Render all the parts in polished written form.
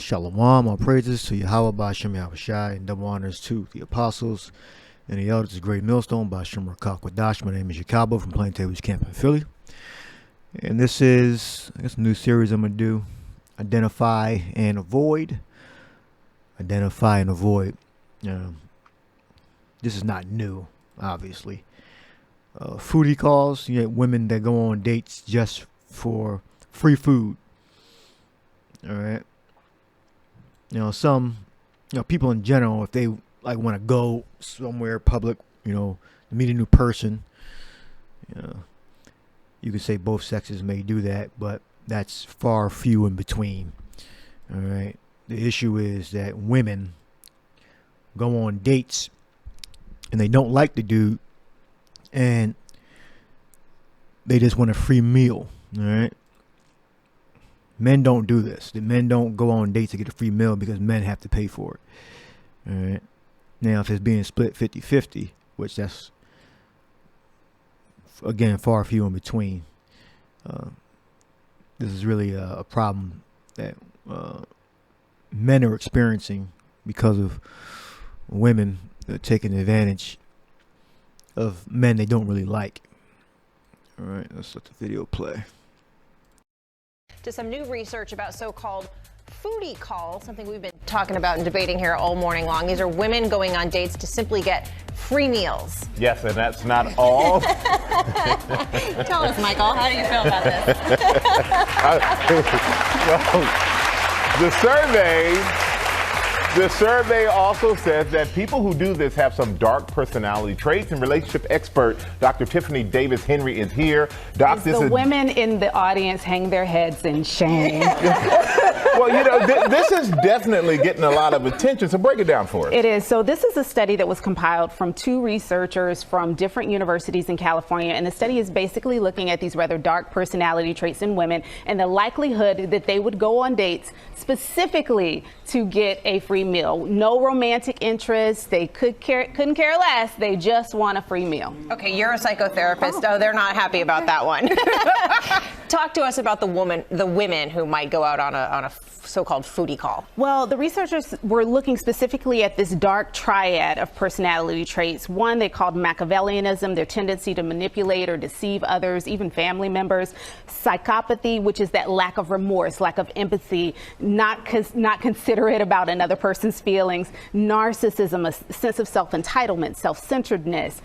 Shalom, all praises to Yahweh by Hashem Yahushai, and double honors to the apostles and the elders of Great Millstone by Hashem Rakak. My name is Yakalba from Plaintables Camp in Philly. And this is, I guess, a new series I'm going to do. Identify and avoid. Identify and avoid. This is not new, obviously. Foodie calls. You get women that go on dates just for free food. All right. Some, people in general, if they like want to go somewhere public, to meet a new person, you could say both sexes may do that, but that's far few in between. All right. The issue is that women go on dates and they don't like the dude and they just want a free meal. All right. Men don't do this. The men don't go on dates to get a free meal because men have to pay for it. All right. Now, if it's being split 50-50, which that's, again, far few in between, this is really a problem that men are experiencing because of women taking advantage of men they don't really like. All right, let's let the video play. To some new research about so-called foodie calls, something we've been talking about and debating here all morning long. These are women going on dates to simply get free meals. Yes, and that's not all. Tell us, Michael, how do you feel about this? The survey also says that people who do this have some dark personality traits, and relationship expert Dr. Tiffany Davis Henry is here. Doc, the women in the audience hang their heads in shame. Well, this is definitely getting a lot of attention, so break it down for us. It is. So this is a study that was compiled from two researchers from different universities in California, and the study is basically looking at these rather dark personality traits in women and the likelihood that they would go on dates specifically to get a free meal. No romantic interest. They couldn't care less. They just want a free meal. Okay, you're a psychotherapist. Oh, they're not happy about that one. Talk to us about the women who might go out on a so-called foodie call. Well, the researchers were looking specifically at this dark triad of personality traits. One they called Machiavellianism, their tendency to manipulate or deceive others, even family members. Psychopathy, which is that lack of remorse, lack of empathy, not considerate about another person's feelings. Narcissism, a sense of self-entitlement, self-centeredness,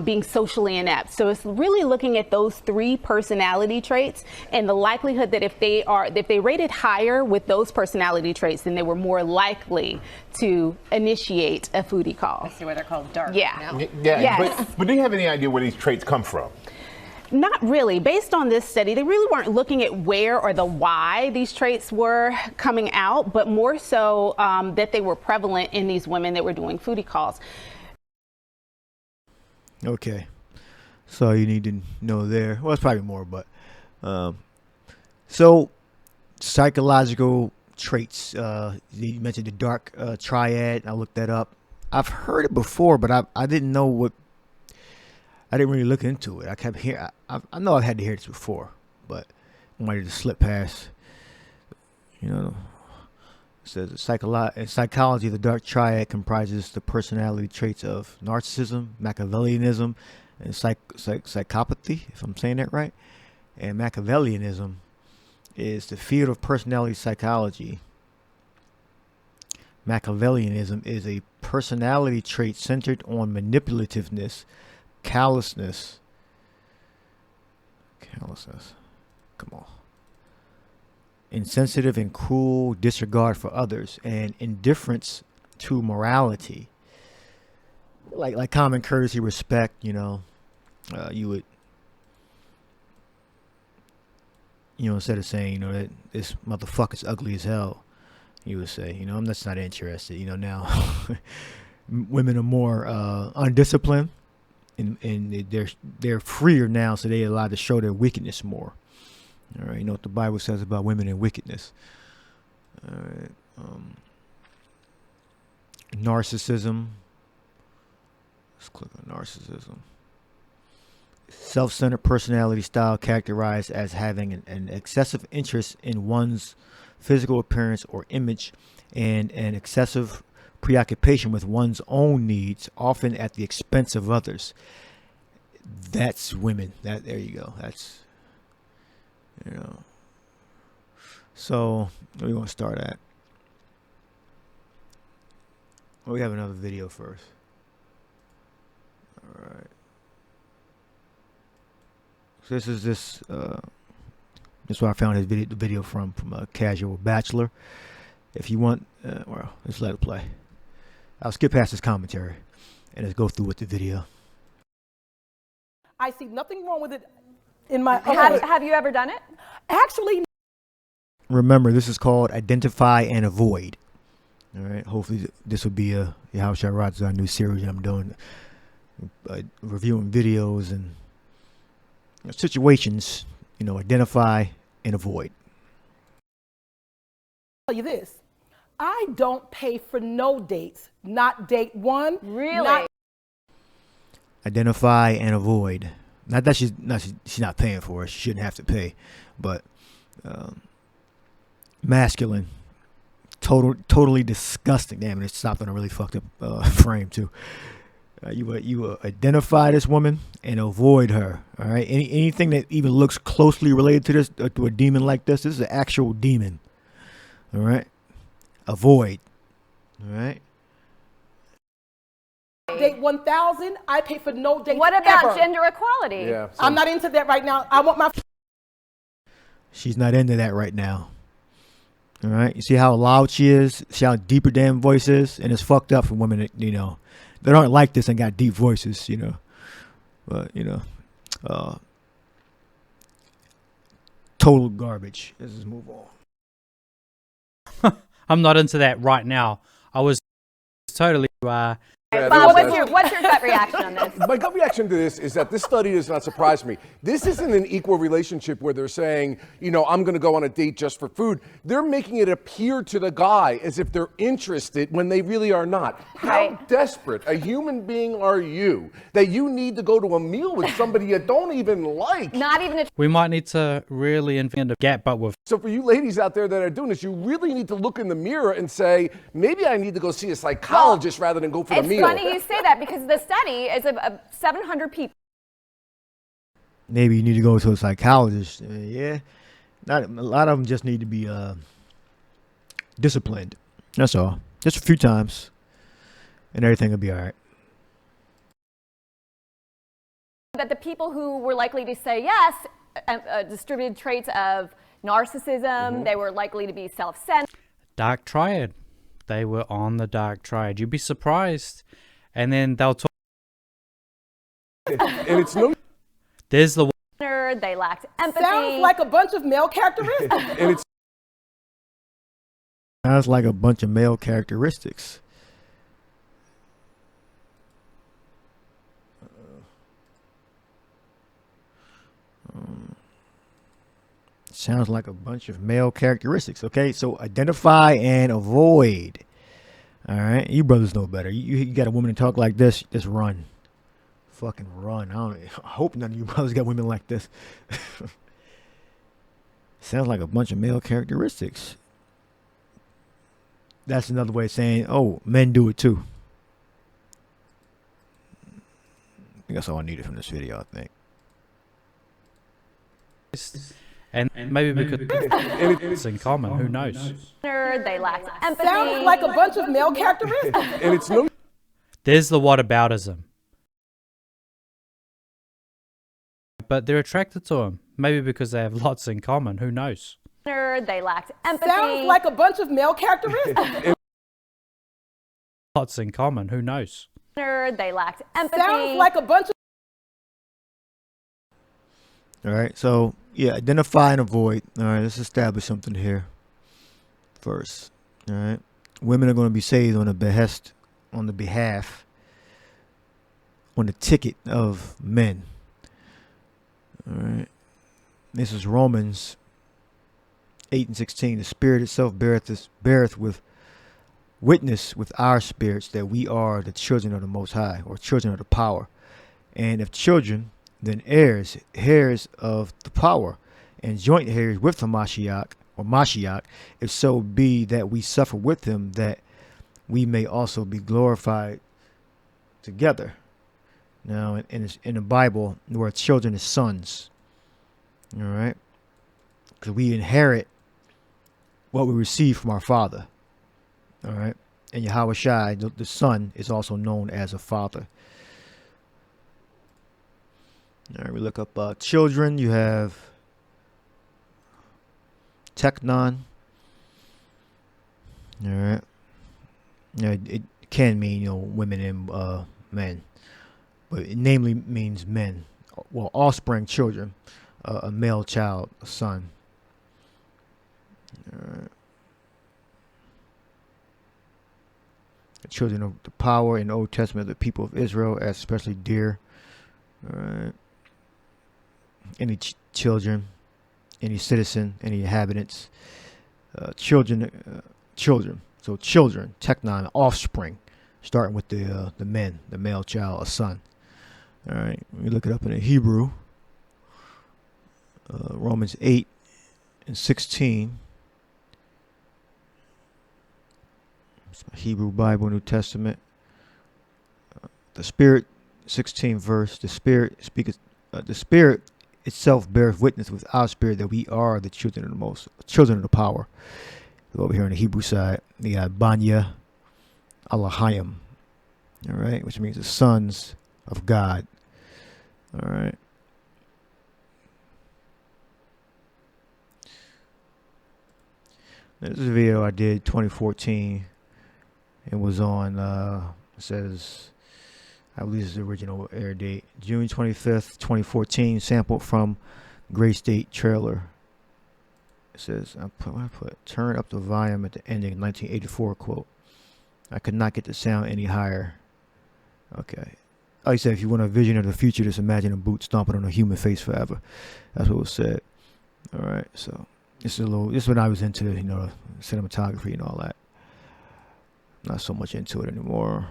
being socially inept. So it's really looking at those three personality traits and the likelihood that if they rated higher with those personality traits, then they were more likely to initiate a foodie call. I see why they're called dark. Yeah. Yes. But do you have any idea where these traits come from? Not really. Based on this study, they really weren't looking at where or the why these traits were coming out, but more so that they were prevalent in these women that were doing foodie calls. Okay. So you need to know there. Well, it's probably more, but so psychological traits. You mentioned the dark triad. I looked that up. I've heard it before, but I didn't know what. I didn't really look into it. I kept hearing. I know I've had to hear this before, but I wanted to slip past. It says in psychology, the dark triad comprises the personality traits of narcissism, Machiavellianism, and psychopathy, if I'm saying that right. And Machiavellianism is the field of personality psychology. Machiavellianism is a personality trait centered on manipulativeness, callousness. Come on. Insensitive and cruel disregard for others, and indifference to morality. Like common courtesy, respect, you would, instead of saying, that this motherfucker's ugly as hell, you would say, I'm just not interested. Now women are more undisciplined, and they're freer now, so they're allowed to show their wickedness more. All right, you know what the Bible says about women and wickedness. All right, narcissism. Let's click on narcissism. Self-centered personality style characterized as having an excessive interest in one's physical appearance or image, and an excessive preoccupation with one's own needs, often at the expense of others. That's women. There you go. That's, you know. So where we want to start at? Well, we have another video first. All right. So this is where I found the video from a Casual Bachelor. If you want, well, let's let it play. I'll skip past his commentary and let's go through with the video. I see nothing wrong with it in my. Have you ever done it? Actually. Remember, this is called Identify and Avoid. All right. Hopefully, this will be a How Shall Rod's our new series I'm doing, reviewing videos and situations. You know, identify and avoid. I'll tell you this. I don't pay for no dates. Not date one. Really? Identify and avoid. Not that she's not paying for it. She shouldn't have to pay, but masculine, totally disgusting. Damn, it stopped on a really fucked up frame too. You identify this woman and avoid her. All right. Anything that even looks closely related to this, to a demon like this is an actual demon. All right. Avoid. All right. Date 1,000. I pay for no dates. What about ever. gender equality? Yeah, I'm not into that right now. I want my. She's not into that right now. All right. You see how loud she is? See how deep her damn voice is? And it's fucked up for women that, you know, that aren't like this and got deep voices, you know. But, you know, total garbage. Let's just move on. I'm not into that right now. I was totally Bob, what's your gut reaction on this? My gut reaction to this is that this study does not surprise me. This isn't an equal relationship where they're saying, you know, I'm going to go on a date just for food. They're making it appear to the guy as if they're interested when they really are not. How desperate a human being are you that you need to go to a meal with somebody you don't even like? Not even a we might need to really invent a gap, but with So for you ladies out there that are doing this, you really need to look in the mirror and say, maybe I need to go see a psychologist rather than go for the meal. It's funny you say that because the study is of 700 people. Maybe you need to go to a psychologist. Yeah. Not a lot of them just need to be disciplined. That's all. Just a few times. And everything will be all right. That the people who were likely to say yes distributed traits of narcissism. They were likely to be self-centered. dark triad. They were on the dark triad. You'd be surprised. And then they'll talk. And it's no. There's the They lacked empathy. Sounds like a bunch of male characteristics. And it's Sounds like a bunch of male characteristics. Sounds like a bunch of male characteristics. Okay, so identify and avoid. All right, you brothers know better. You got a woman to talk like this, just run. Fucking run. I hope none of you brothers got women like this. Sounds like a bunch of male characteristics. That's another way of saying, oh, men do it too. I think that's all I needed from this video, I think. and maybe because it's in common. Who knows? They lacked empathy. Sounds like a bunch of male characteristics. and it's no. There's the whataboutism. But they're attracted to him. Maybe because they have lots in common. Who knows? They lacked empathy. Sounds like a bunch of male characteristics. Lots in common. Who knows? They lacked empathy. Sounds like a bunch of. All right, so yeah, identify and avoid. All right, let's establish something here first. All right, women are going to be saved on the behalf, on the ticket of men. All right, this is Romans 8:16. The Spirit itself beareth with witness with our spirits that we are the children of the Most High, or children of the power, and if children, then heirs of the power, and joint heirs with the Mashiach, or Mashiach, if so be that we suffer with him, that we may also be glorified together. Now, in the Bible, the word children is sons. All right? Because we inherit what we receive from our Father. All right? And Yahweh Shai, the Son, is also known as a father. All right, we look up children. You have Teknon. All right. It can mean, women and men, but it namely means men. Well, offspring, children, a male child, a son. All right. The children of the power in the Old Testament, the people of Israel, as especially dear. All right. Any children, any citizen, any inhabitants, children. So children, Teknon, offspring, starting with the men, the male child, a son. All right, we look it up in the Hebrew. Romans 8:16. It's my Hebrew Bible, New Testament. The Spirit, 16th verse. The Spirit speaketh. The Spirit itself beareth witness with our spirit that we are the children of the power. Over here on the Hebrew side, we got Banya Alahayim, all right, which means the sons of God. All right. This is a video I did 2014. It was on, it says, I believe this is the original air date, June 25th, 2014, sampled from Gray State Trailer. It says, I put turn up the volume at the ending, 1984 quote. I could not get the sound any higher. Okay. Oh, he said, if you want a vision of the future, just imagine a boot stomping on a human face forever. That's what was said. All right. So this is when I was into, cinematography and all that. Not so much into it anymore.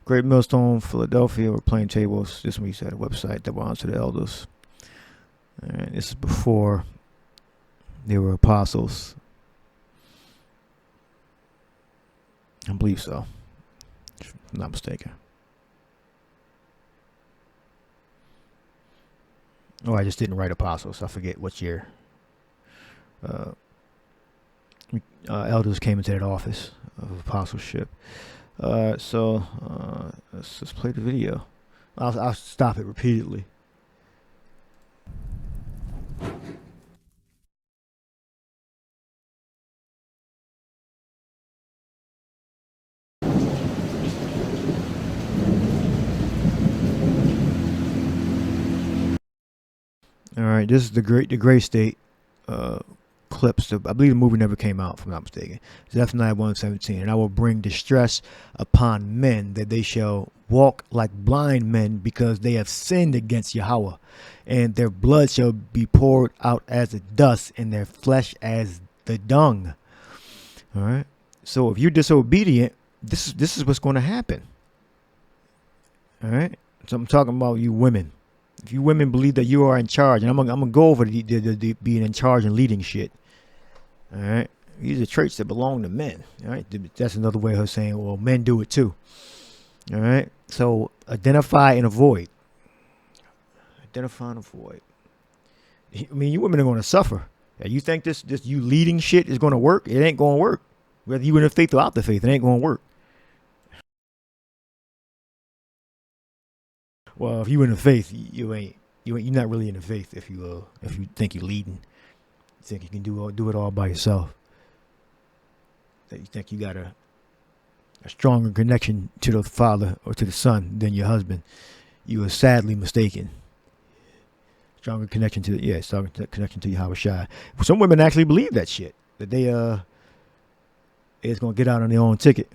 Great Millstone, Philadelphia, or Plaintables. This one we said a website that belongs to the elders. All right. This is before they were apostles. I believe so, if I'm not mistaken. Oh, I just didn't write apostles. I forget what year. Elders came into that office of apostleship. So let's just play the video. I'll stop it repeatedly. All right, this is the Gray State clips. I believe the movie never came out, if I'm not mistaken. Zephaniah 1:17. And I will bring distress upon men, that they shall walk like blind men, because they have sinned against Yahweh, and their blood shall be poured out as the dust, and their flesh as the dung. All right. So if you're disobedient, this is what's going to happen. All right. So I'm talking about you women. If you women believe that you are in charge, and I'm gonna go over the being in charge and leading shit. All right, these are traits that belong to men. All right, that's another way of saying, well, men do it too. All right, so identify and avoid. Identify and avoid. I mean, you women are going to suffer. You think this you leading shit is going to work? It ain't going to work. Whether you in the faith or out the faith, it ain't going to work. Well, if you in the faith, you're not really in the faith. If you think you're leading, you think you can do it all by yourself. That you think you got a stronger connection to the Father or to the Son than your husband, you are sadly mistaken. Stronger connection to Yahweh Shai. Some women actually believe that shit, that they is gonna get out on their own ticket.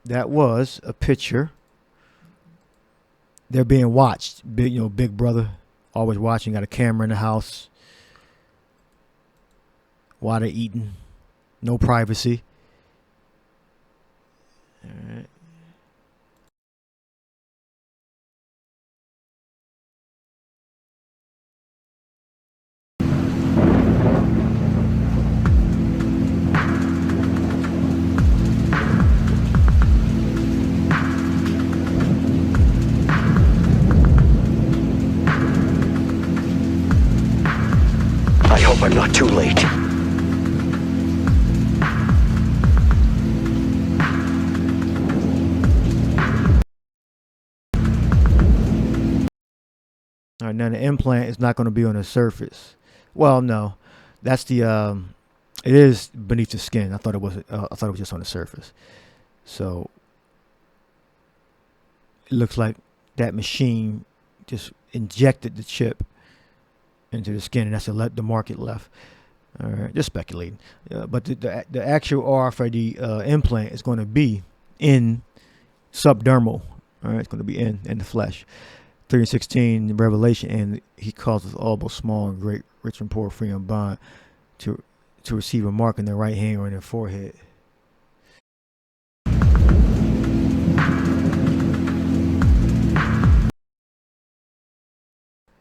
That was a picture. They're being watched. Big brother, always watching. Got a camera in the house. while they're eating. No privacy. All right. I hope I'm not too late. All right, now the implant is not going to be on the surface. Well, no, that's the it is beneath the skin. I thought it was just on the surface. So it looks like that machine just injected the chip into the skin, and that's the mark it left. All right, just speculating. But the actual RFID implant is going to be in subdermal. All right, it's going to be in the flesh. 3:16 Revelation, and he calls us all both small and great, rich and poor, free and bond, to receive a mark in their right hand or in their forehead. I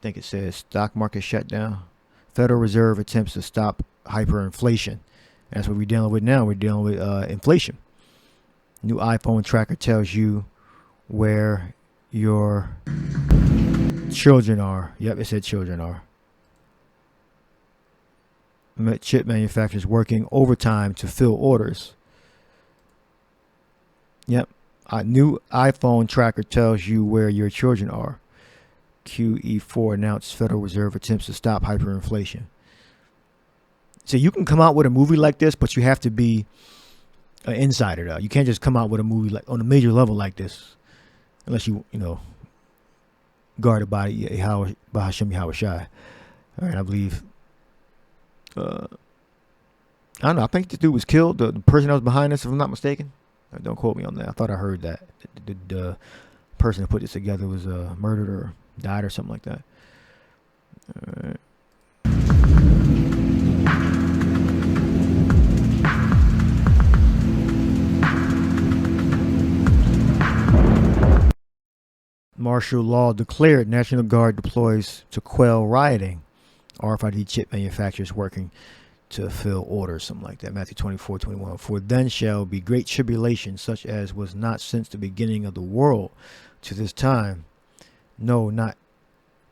think it says stock market shutdown. Federal Reserve attempts to stop hyperinflation. That's what we're dealing with now. We're dealing with inflation. New iPhone tracker tells you where your children are. Yep, it said children are. Chip manufacturers working overtime to fill orders. Yep. A new iPhone tracker tells you where your children are. QE4 announced Federal Reserve attempts to stop hyperinflation. So you can come out with a movie like this, but you have to be an insider, though. You can't just come out with a movie like on a major level like this, unless you guarded by Hashem Yahushai. All right, I believe. I don't know. I think this dude was killed. The person that was behind this, if I'm not mistaken. Don't quote me on that. I thought I heard that the person that put this together was murdered or died or something like that. All right. Martial law declared. National Guard deploys to quell rioting. RFID chip manufacturers working to fill orders, something like that. Matthew 24:21. For then shall be great tribulation, such as was not since the beginning of the world to this time. No,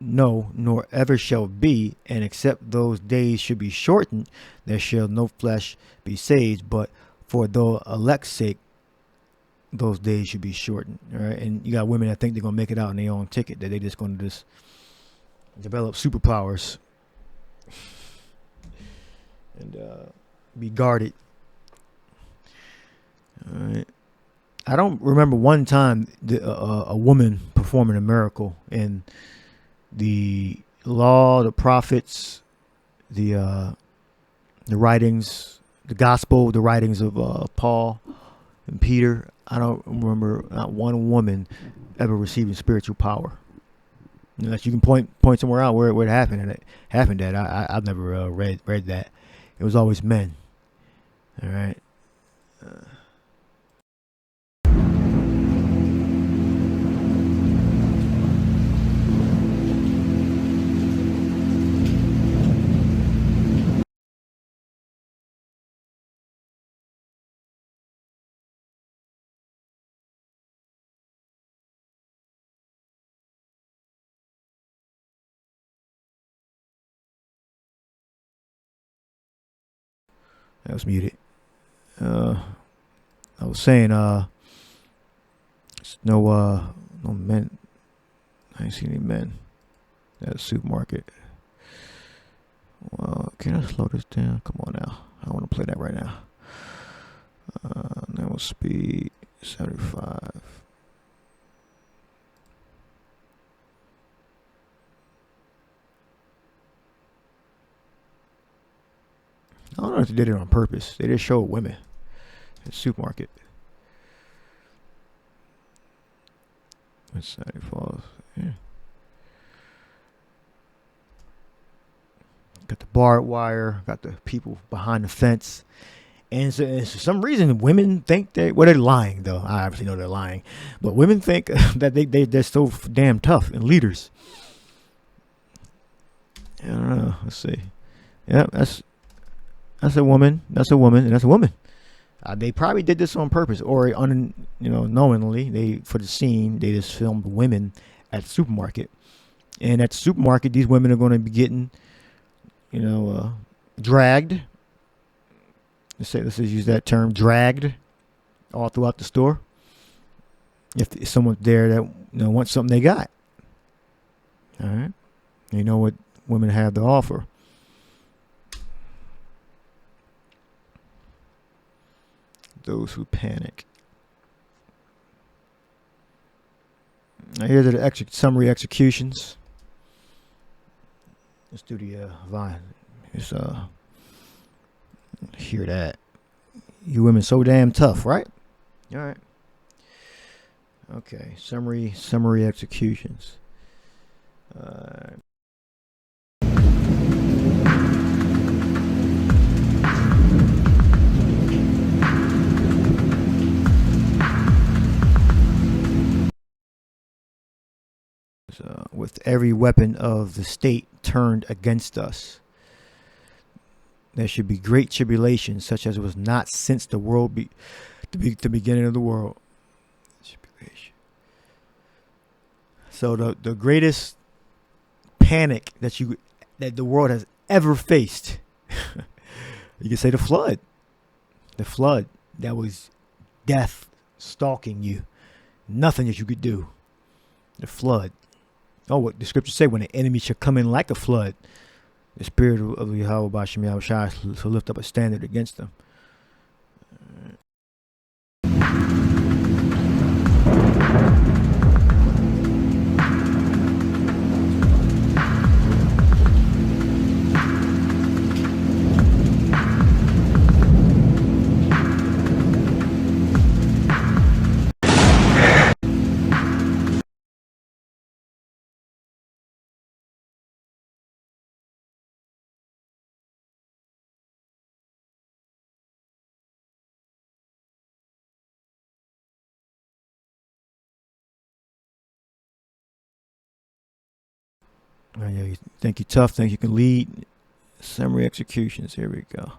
nor ever shall be, and except those days should be shortened, there shall no flesh be saved. But for the elect's sake, those days should be shortened. All right, and you got women that think they're gonna make it out on their own ticket, that they just gonna develop superpowers and be guarded. All right. I don't remember one time a woman performing a miracle in the law, the prophets, the writings, the gospel, the writings of Paul and Peter. I don't remember not one woman ever receiving spiritual power. Unless you can point somewhere out where it happened and it happened at. I've never read that. It was always men. All right. That was muted. I was saying, no men. I ain't seen any men at a supermarket. Well, can I slow this down? Come on now. I want to play that right now. That was speed 75. I don't know if they did it on purpose. They just showed women at the supermarket. That's 75. Yeah. got the barbed wire, got the people behind the fence. And so, for some reason, women think they're lying, though. I obviously know they're lying. But women think that they're so damn tough and leaders. I don't know. Let's see. Yeah, that's a woman. That's a woman. And that's a woman. They probably did this on purpose, or knowingly. They, for the scene, they just filmed women at the supermarket. And at the supermarket, these women are going to be getting, dragged. Let's just use that term, dragged, all throughout the store. If someone's there that wants something they got, all right, you know what women have to offer. Those who panic. Now here are the summary executions. Let's do the Vine. It's hear that. You women so damn tough, right? All right. Okay. Summary executions. With every weapon of the state turned against us, there should be great tribulation, such as was not since the beginning of the world. Tribulation. So the greatest panic that the world has ever faced, you can say the flood. The flood, that was death stalking you. Nothing that you could do. The flood. Oh, what the scriptures say, when the enemy shall come in like a flood, the spirit of Yahweh Bashem Yahweh Shai shall lift up a standard against them. Yeah, you think you're tough, think you can lead. Summary executions. Here we go.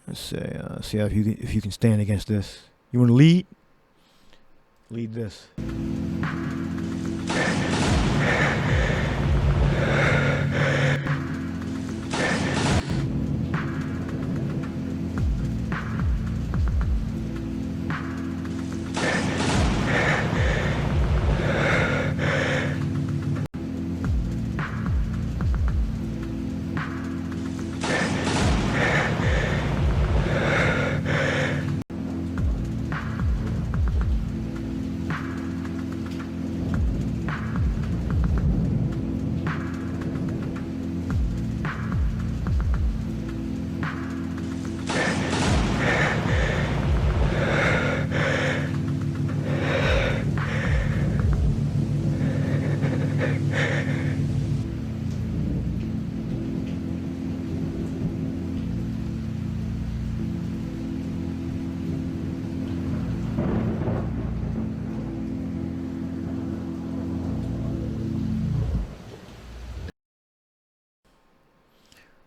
Let's say, see if you can stand against this. You want to lead? Lead this.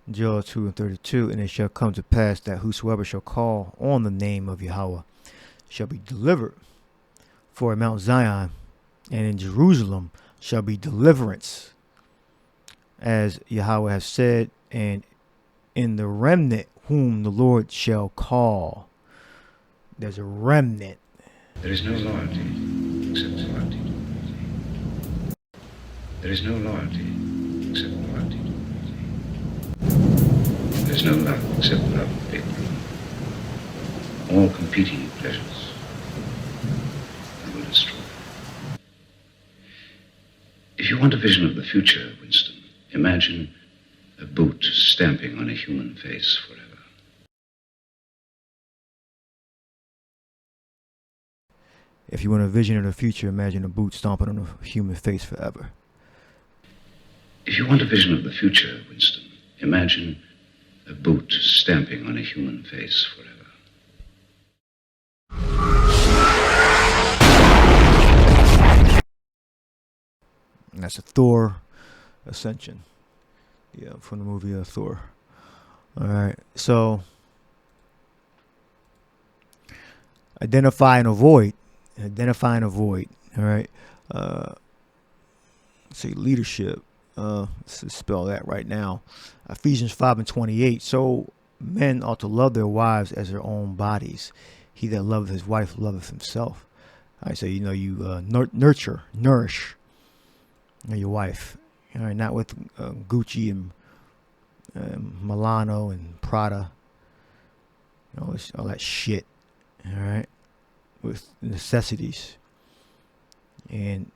Joel 2:32, and it shall come to pass that whosoever shall call on the name of Yahweh shall be delivered. For in Mount Zion and in Jerusalem shall be deliverance, as Yahweh has said, and in the remnant whom the Lord shall call. There's a remnant. There is no loyalty except loyalty to loyalty. There is no loyalty except loyalty to loyalty. There is no love except love of people. All competing pleasures and will destroy. If you want a vision of the future, Winston, imagine a boot stamping on a human face forever. If you want a vision of the future, imagine a boot stomping on a human face forever. If you want a vision of the future, Winston, imagine a boot stamping on a human face forever. And that's a Thor Ascension. Yeah, from the movie Thor. All right, so identify and avoid. Identify and avoid. All right. Say leadership. Let's spell that right now. Ephesians 5:28. So men ought to love their wives as their own bodies. He that loveth his wife loveth himself. All right, so you nourish your wife. All right, not with Gucci and Milano and Prada. All that shit. All right, with necessities and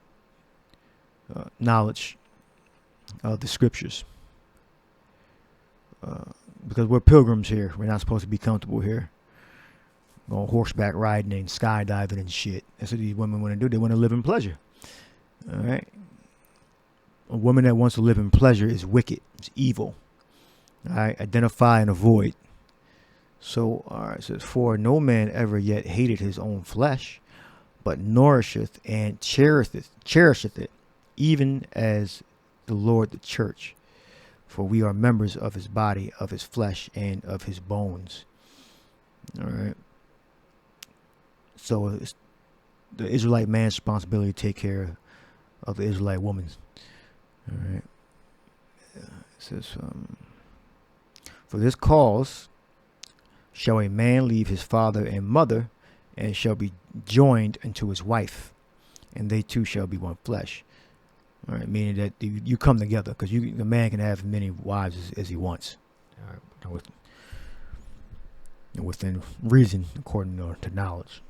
knowledge of the scriptures. Because we're pilgrims here. We're not supposed to be comfortable here. Going horseback riding and skydiving and shit. That's what these women want to do. They want to live in pleasure. All right. A woman that wants to live in pleasure is wicked. It's evil. All right. Identify and avoid. So, all right. It says, for no man ever yet hated his own flesh, but nourisheth and cherisheth it, even as the Lord the church. For we are members of his body, of his flesh, and of his bones. All right. So it's the Israelite man's responsibility to take care of the Israelite woman. All right. It says, for this cause shall a man leave his father and mother, and shall be joined unto his wife, and they two shall be one flesh. All right, meaning that you come together, because the man can have many wives as he wants. All right, within reason, according to knowledge.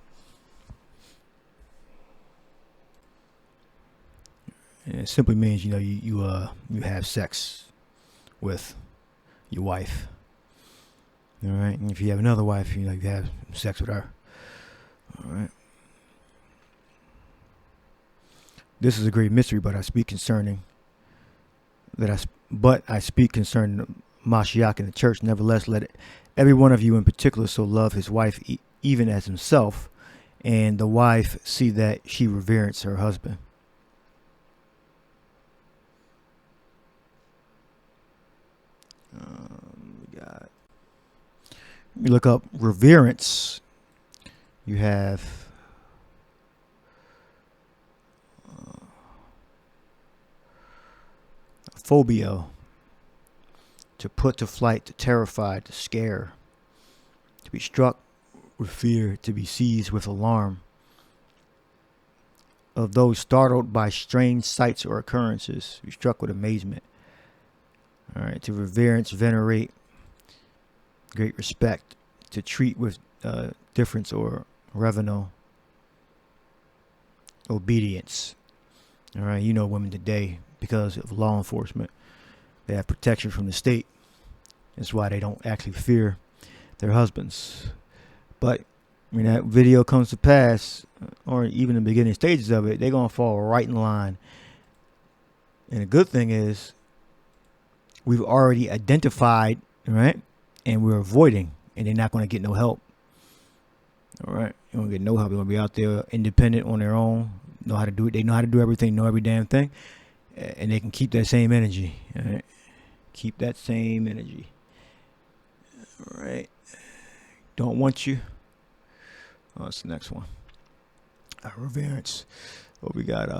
And it simply means you have sex with your wife. All right, and if you have another wife, you have sex with her. All right. This is a great mystery, but I speak concerning Mashiach in the church. Nevertheless, let every one of you in particular so love his wife even as himself, and the wife see that she reverence her husband. You look up reverence. You have phobia, to put to flight, to terrify, to scare, to be struck with fear, to be seized with alarm of those startled by strange sights or occurrences, be struck with amazement. All right, to reverence, venerate, great respect, to treat with difference or reverential obedience. All right, women today, because of law enforcement, they have protection from the state. That's why they don't actually fear their husbands. But when that video comes to pass, or even in the beginning stages of it, they're going to fall right in line. And the good thing is, we've already identified, right? And we're avoiding, and they're not going to get no help. All right? They won't get no help. They're going to be out there independent on their own, know how to do it. They know how to do everything, know every damn thing. And they can keep that same energy. All right? Keep that same energy. All right. Don't want you. Oh, that's the next one. Reverence. What we got?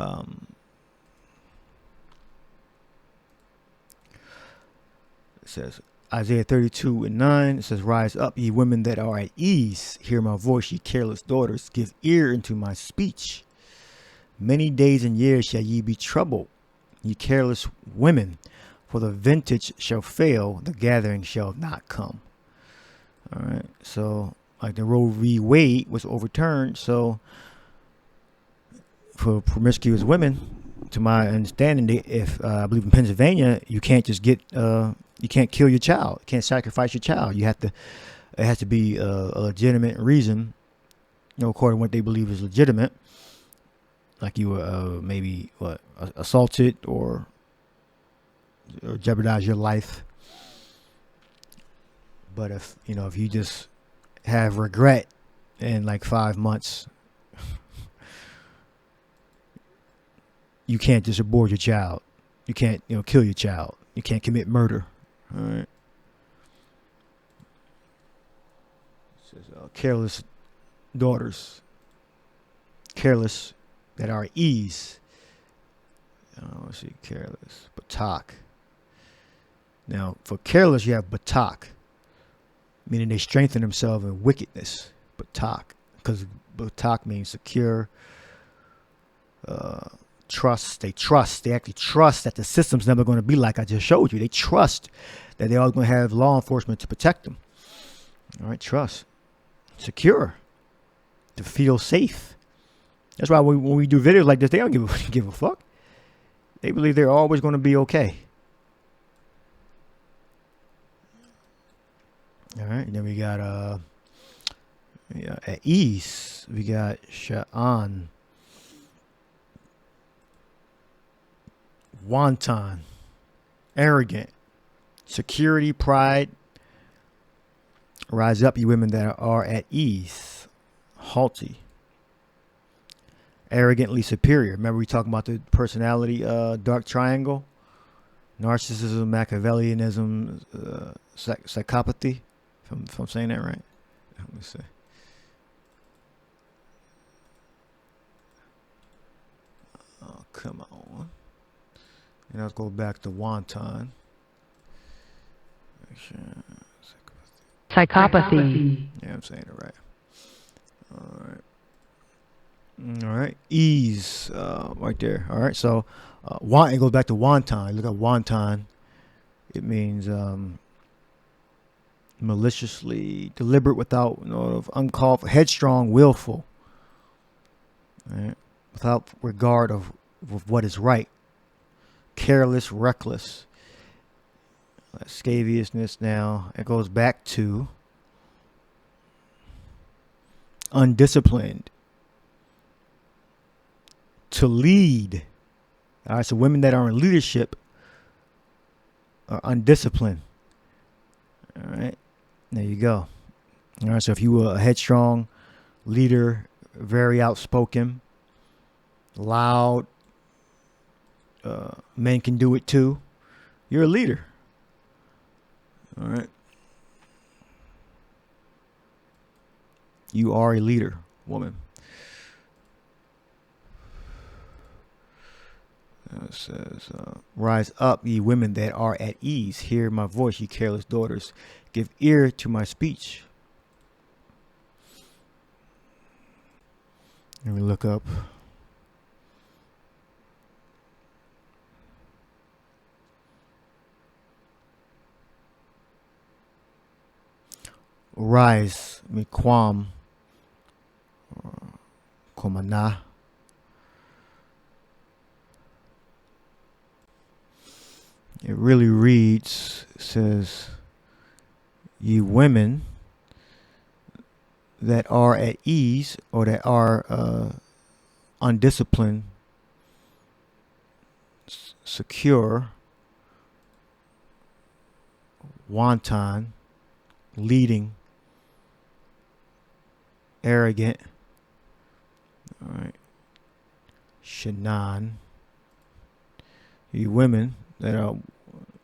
It says Isaiah 32:9. It says, rise up, ye women that are at ease. Hear my voice, ye careless daughters. Give ear unto my speech. Many days and years shall ye be troubled, ye careless women. For the vintage shall fail, the gathering shall not come. All right. So, like the Roe v. Wade was overturned. So, for promiscuous women, to my understanding, I believe in Pennsylvania, you can't just you can't kill your child. You can't sacrifice your child. It has to be a legitimate reason, according to what they believe is legitimate. Like you were maybe assaulted or or jeopardize your life. But if you just have regret in like 5 months, you can't just abort your child. You can't, kill your child. You can't commit murder. All right. It says careless daughters. Careless that are at ease. Let's see, careless. Batak. Now, for careless, you have batak, meaning they strengthen themselves in wickedness. Batak. Because batak means secure, trust. They actually trust that the system's never going to be like I just showed you. They trust that they're all going to have law enforcement to protect them. All right, trust. Secure. To feel safe. That's why when we do videos like this, they don't give a fuck. They believe they're always going to be okay. All right, and then we got at ease. We got Sha'an. Wanton. Arrogant. Security, pride. Rise up, you women that are at ease. Haughty. Arrogantly superior. Remember we talking about the personality dark triangle? Narcissism, Machiavellianism, psychopathy. If I'm saying that right. Let me see. Oh, come on. And let's go back to wanton. Psychopathy. Yeah, I'm saying it right. All right. Ease, right there. All right. So, it goes back to wanton. Look at wanton. It means maliciously, deliberate, without, uncalled for, headstrong, willful. All right. Without regard of what is right. Careless, reckless. Scaviousness. Now it goes back to undisciplined. To lead. All right, so women that are in leadership are undisciplined. All right, there you go. All right, so if you were a headstrong leader, very outspoken, loud, men can do it too, you're a leader. All right. You are a leader, woman. It says, rise up, ye women that are at ease. Hear my voice, ye careless daughters. Give ear to my speech. Let me look up. Rise, miquam, komana. It really reads, it says, ye women that are at ease or that are undisciplined, secure, wanton, leading, arrogant, all right, Shannon, you women that are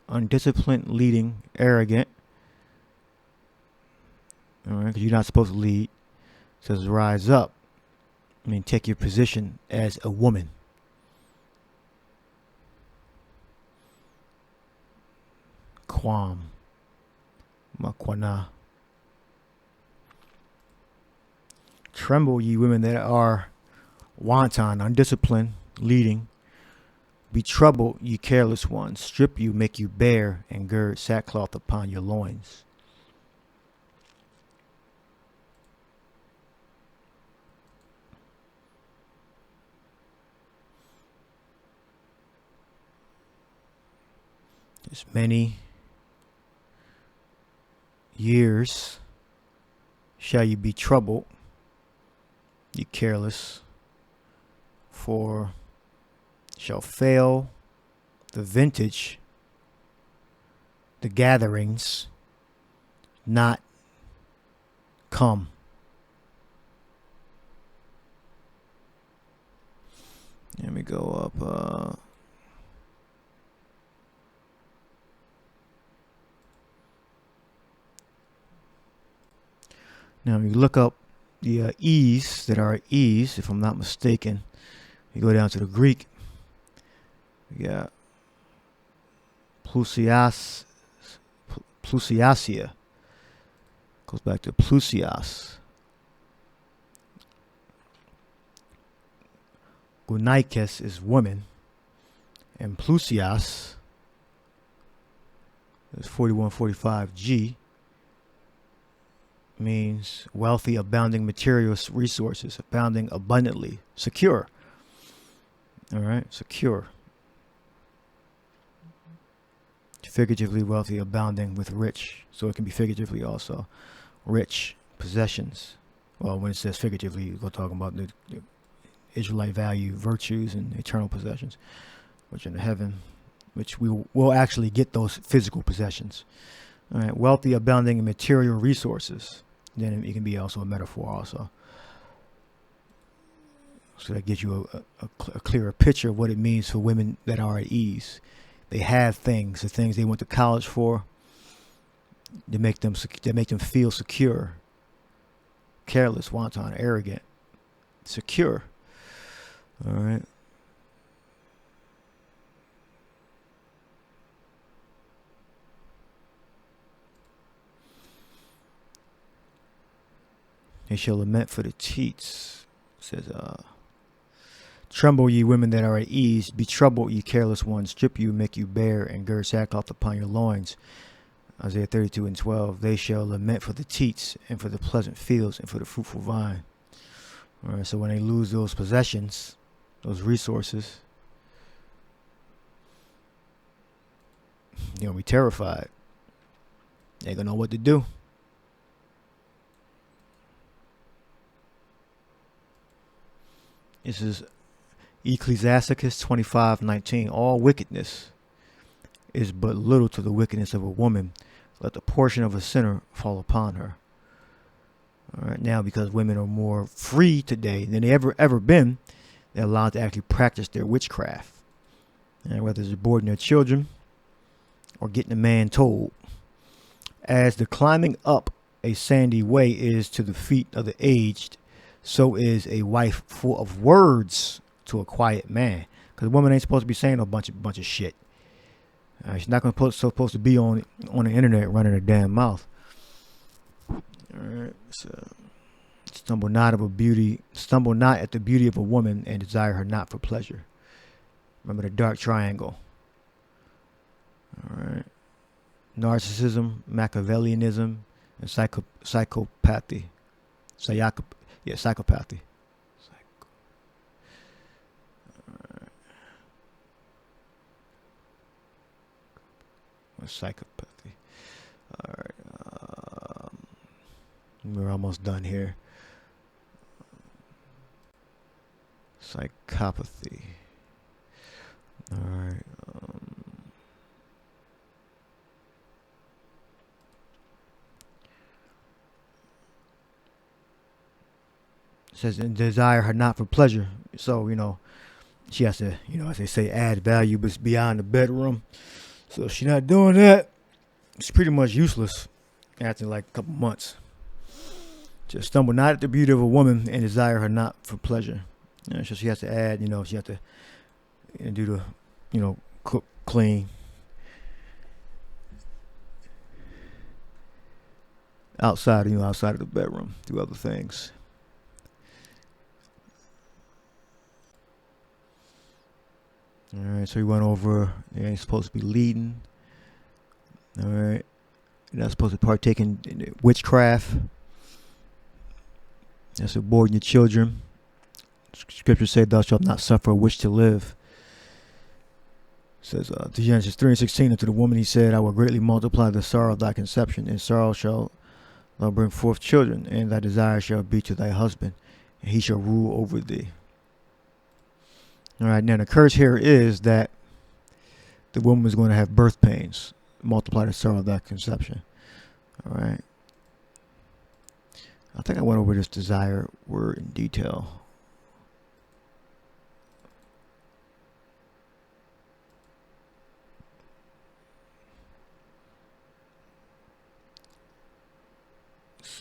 undisciplined, leading, arrogant, all right, because you're not supposed to lead. It says rise up. I mean, take your position as a woman. Quam, makwana. Tremble, ye women that are wanton, undisciplined, leading. Be troubled, ye careless ones. Strip you, make you bare, and gird sackcloth upon your loins. As many years shall you be troubled, ye careless, for shall fail the vintage the gatherings not come. Let me go up. Now, if you look up the E's that are E's, if I'm not mistaken, you go down to the Greek. You got Plusiasia. Goes back to Plusias. Gunaikes is woman. And Plusias is 4145G. Means wealthy, abounding material resources, abounding abundantly, secure. All right, secure. Figuratively wealthy, abounding with rich. So it can be figuratively also rich possessions. Well, when it says figuratively, we're talking about the Israelite value, virtues, and eternal possessions, which in heaven, which we will actually get those physical possessions. All right, wealthy, abounding in material resources. Then it can be also a metaphor also. So that gives you a clearer picture of what it means for women that are at ease. They have things, the things they went to college for. They make them feel secure, careless, wanton, arrogant, secure. All right. They shall lament for the teats. It says, tremble, ye women that are at ease. Be troubled, ye careless ones. Strip you, make you bare, and gird sackcloth upon your loins. Isaiah 32:12. They shall lament for the teats, and for the pleasant fields, and for the fruitful vine. All right, so when they lose those possessions, those resources, they're going to be terrified. They ain't going to know what to do. This is Ecclesiasticus 25:19. All wickedness is but little to the wickedness of a woman. Let the portion of a sinner fall upon her. All right, now because women are more free today than they ever been, they're allowed to actually practice their witchcraft. And whether it's aborting their children or getting a man told. As the climbing up a sandy way is to the feet of the aged, so is a wife full of words to a quiet man. Because a woman ain't supposed to be saying a bunch of shit. She's not supposed to be on the internet running her damn mouth. All right. So, stumble not at the beauty of a woman, and desire her not for pleasure. Remember the dark triangle. All right. Narcissism, Machiavellianism, and psychopathy. Psychopathy. Psychopathy. All right. We're almost done here. Psychopathy. All right. It says, and desire her not for pleasure. So, she has to, as they say, add value beyond the bedroom. So if she's not doing that, it's pretty much useless after like a couple months. Just stumble not at the beauty of a woman and desire her not for pleasure. So she has to add, she has to do the, cook, clean. Outside of the bedroom, do other things. All right, so we went over, they ain't supposed to be leading. All right, you're not supposed to partake in witchcraft. That's aborting your children. Scripture say, thou shalt not suffer a witch to live. It says, Genesis 3:16, unto the woman he said, I will greatly multiply the sorrow of thy conception, and sorrow shall thou bring forth children, and thy desire shall be to thy husband, and he shall rule over thee. All right, now the curse here is that the woman is going to have birth pains. multiply the sorrow of that conception. All right. I think I went over this desire word in detail.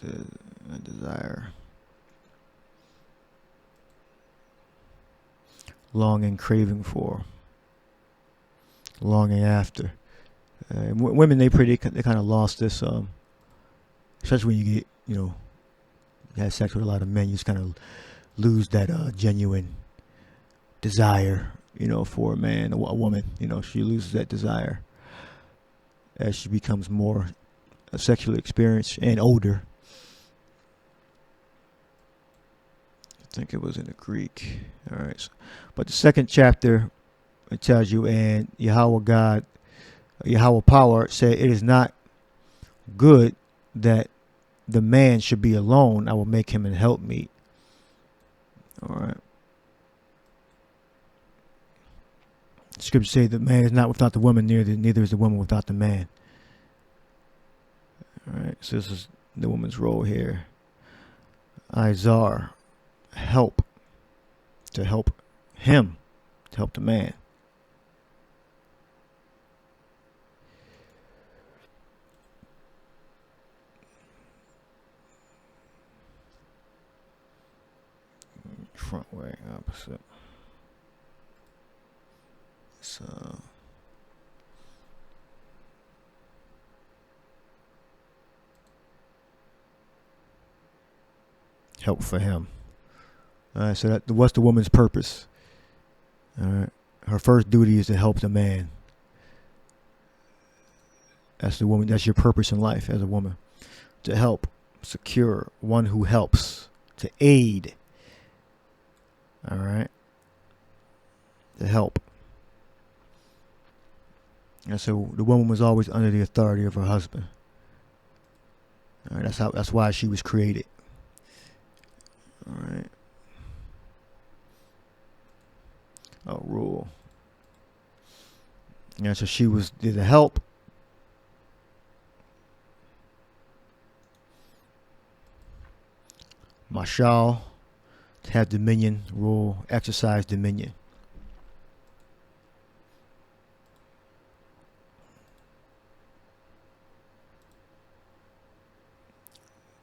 A desire, longing, craving for, longing after. Women, they kind of lost this, especially when you get, you have sex with a lot of men, you just kind of lose that genuine desire, for a man, a woman. She loses that desire as she becomes more sexually experienced and older. I think it was in the Greek. All right. But the second chapter, it tells you, and Yahweh power said, it is not good that the man should be alone. I will make him an helpmeet. All right. Scripture say the man is not without the woman, neither is the woman without the man. All right. So this is the woman's role here. Izar. Help, to help him, to help the man. Front way, opposite. So help for him. All right, so what's the woman's purpose? All right, her first duty is to help the man. That's the woman. That's your purpose in life as a woman, to help, secure, one who helps, to aid. All right, to help. And so the woman was always under the authority of her husband. All right, that's why she was created. All right. Rule. Yeah, so she did the help. Mashal, to have dominion, rule, exercise dominion.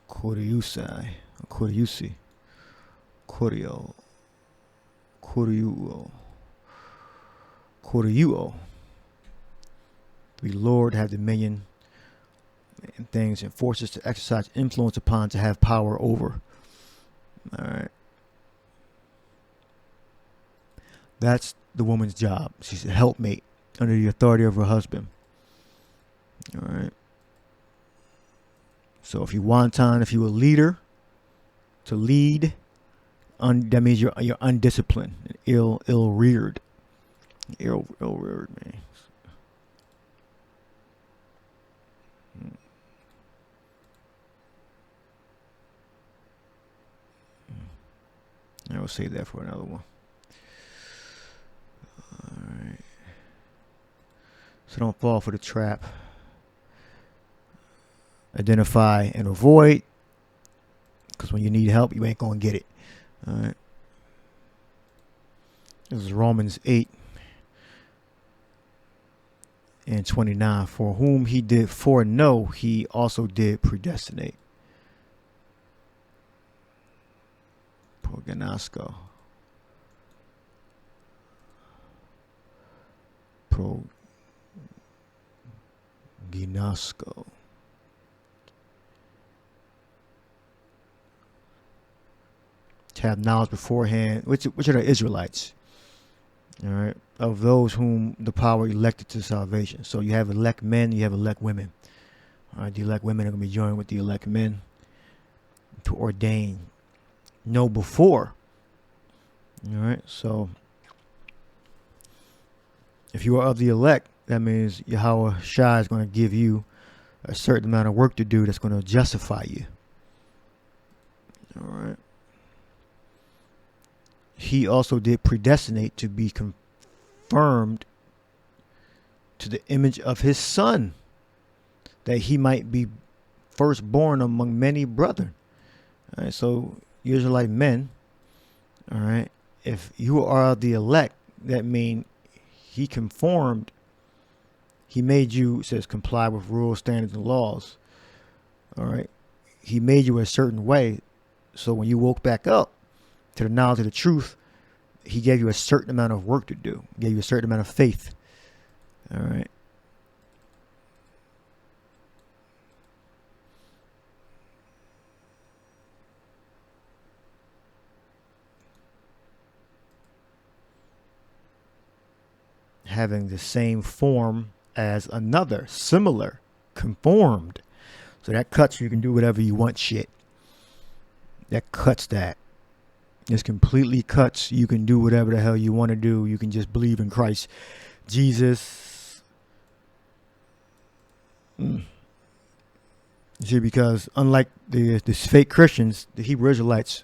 Kuriusai, Kuriusi, Kurio, Kuriuo. Kuriuo. Be Lord, have dominion and things and forces to exercise influence upon, to have power over. All right. That's the woman's job. She's a helpmate under the authority of her husband. All right. So if you wanton, if you're a leader, to lead, that means you're undisciplined, ill-reared. Ill-reared, man. I will save that for another one. All right. So don't fall for the trap. Identify and avoid. Because when you need help, you ain't going to get it. All right. This is Romans 8 and 29. For whom he did foreknow, he also did predestinate. Prognosco. Prognosco. To have knowledge beforehand, which are the Israelites, all right, of those whom the power elected to salvation. So you have elect men, you have elect women. All right, the elect women are going to be joined with the elect men to ordain, know before. All right, so if you are of the elect, that means Yahweh Shai is going to give you a certain amount of work to do that's going to justify you. All right. He also did predestinate to be confirmed to the image of his son. that he might be firstborn among many brethren. All right, so Israelite men, all right, if you are the elect, that means he conformed, he made you, it says, comply with rules, standards, and laws. All right, he made you a certain way. So when you woke back up to the knowledge of the truth, he gave you a certain amount of work to do, gave you a certain amount of faith. All right. Having the same form as another, similar, conformed. So that cuts, you can do whatever you want shit. That cuts that. This completely cuts. You can do whatever the hell you want to do. You can just believe in Christ Jesus. See, because unlike the fake Christians, the Hebrew Israelites,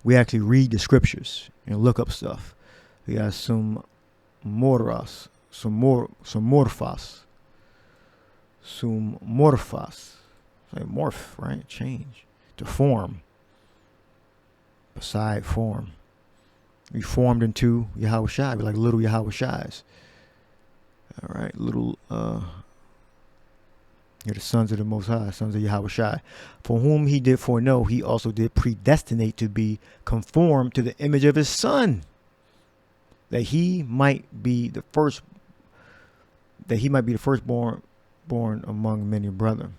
we actually read the scriptures and look up stuff. We got some morphos, like morph, right? Change, to form, beside form. We formed into Yahushua, we're like little Yahushas. All right, little, you're the sons of the Most High, sons of Yahushua. For whom he did foreknow, he also did predestinate to be conformed to the image of his Son, that he might be the firstborn among many brethren.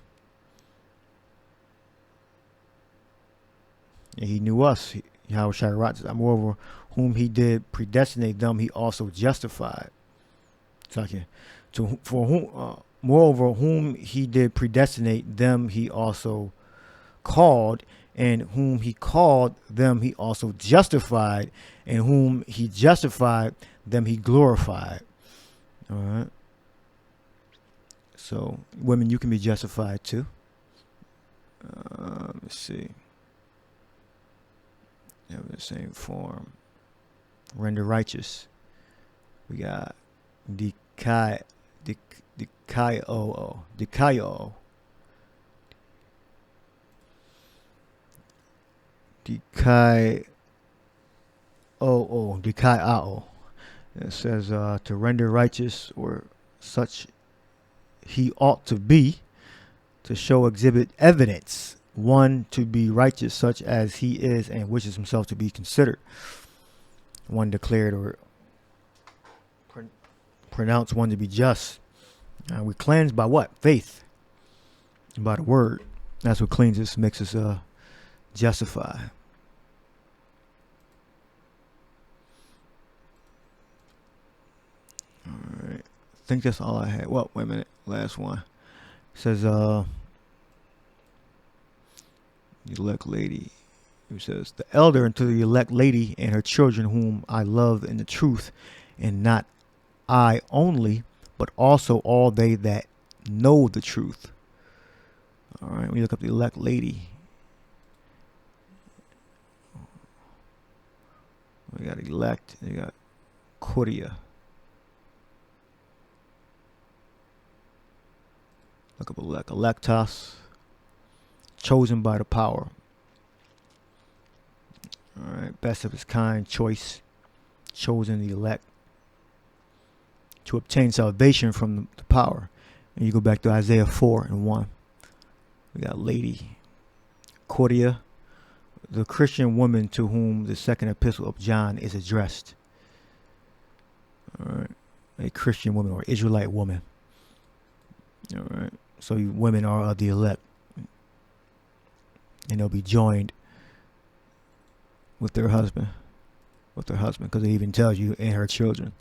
And he knew us, Yahushua, moreover, whom he did predestinate, them he also justified. Moreover, whom he did predestinate, them he also called, and whom he called, them he also justified, and whom he justified, them he glorified. All right. So, women, you can be justified too. Let's see. Have the same form. Render righteous. We got Dikaio. It says to render righteous, or such he ought to be, to show, exhibit evidence, one to be righteous such as he is and wishes himself to be considered, one declared or pronounced one to be just. We cleanse by what? Faith, by the word. That's what cleans us, makes us justify. All right, I think that's all I had. Well, wait a minute, last one. It says the elect lady. It says, the elder unto the elect lady and her children, whom I love in the truth, and not I only, but also all they that know the truth. All right, we look up the elect lady. We got elect. We got Korea. Look up elect. Electos. Chosen by the power. All right, best of his kind, choice, chosen, the elect, to obtain salvation from the power. And you go back to Isaiah 4:1. We got lady, Cordia, the Christian woman to whom the second epistle of John is addressed. All right, a Christian woman or Israelite woman. All right, so you women are the elect, and they'll be joined with their husband, because it even tells you, and her children,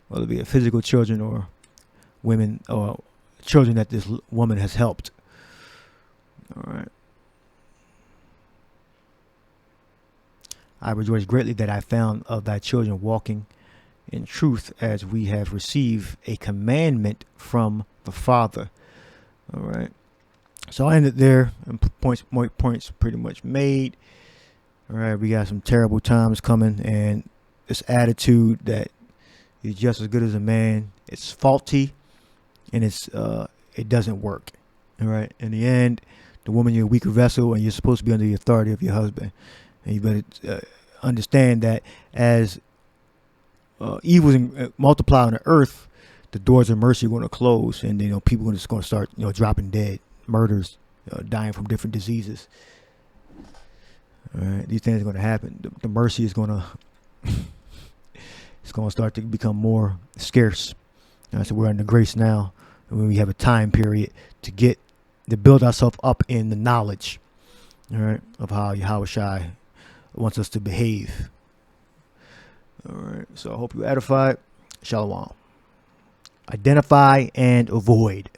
whether it be a physical children or women or children that this woman has helped. All right. I rejoice greatly that I found of thy children walking in truth, as we have received a commandment from the Father. All right. So I ended there, and points pretty much made. All right, we got some terrible times coming, and this attitude that you're just as good as a man, it's faulty, and it doesn't work. All right. In the end, the woman, you're a weaker vessel, and you're supposed to be under the authority of your husband. And you better understand that as evils multiply on the earth, the doors of mercy are going to close, and people are just going to start dropping dead, murders, dying from different diseases. All right, these things are going to happen. The mercy is going to it's going to start to become more scarce. So we're under grace now, and we have a time period to build ourselves up in the knowledge, all right, of how Yahushua wants us to behave. All right, so I hope you edified. Shalom. Identify and avoid.